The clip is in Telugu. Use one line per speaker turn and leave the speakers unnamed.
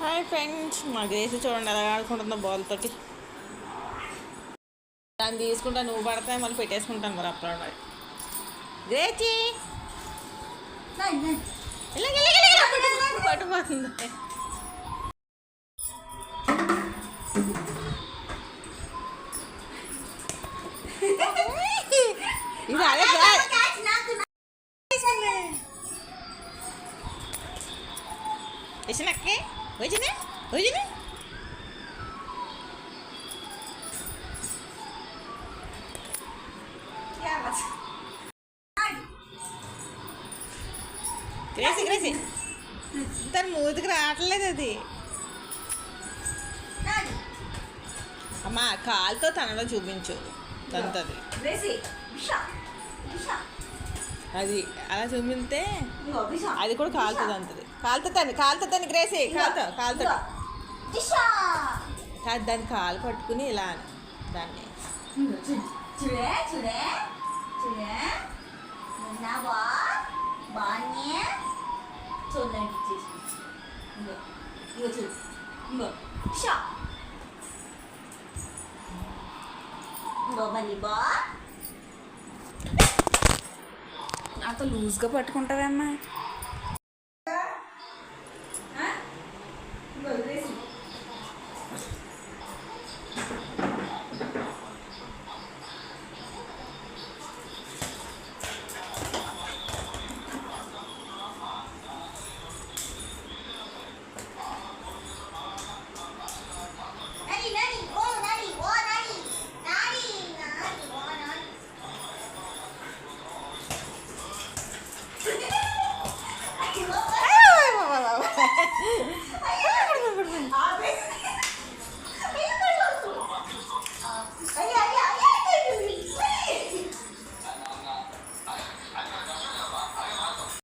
హాయ్ ఫ్రెండ్స్, మా గ్రేసి చూడండి ఎలా ఆడుకుంటుందో బాల్ తోటి. దాన్ని తీసుకుంటా నువ్వు పడతాయి మళ్ళీ పెట్టేసుకుంటాను మరి అప్పుడు మరి. గ్రేచి పట్టుపోతుంది. ఇది అదే వచ్చినక్కే వచ్చినా వచ్చినా గ్రేసి గ్రేసి తను మూతికి రావట్లేదు అది. అమ్మా కాలుతో తనలో చూపించు తంతది. అది అలా చూపితే అది కూడా కాలుతుంది అంతది. కాలుతుంది గ్రేసి కాలుతో కాదు దాన్ని కాలు పట్టుకుని ఇలా అని దాన్ని
అంత లూజ్గా పట్టుకుంటావమ్మా.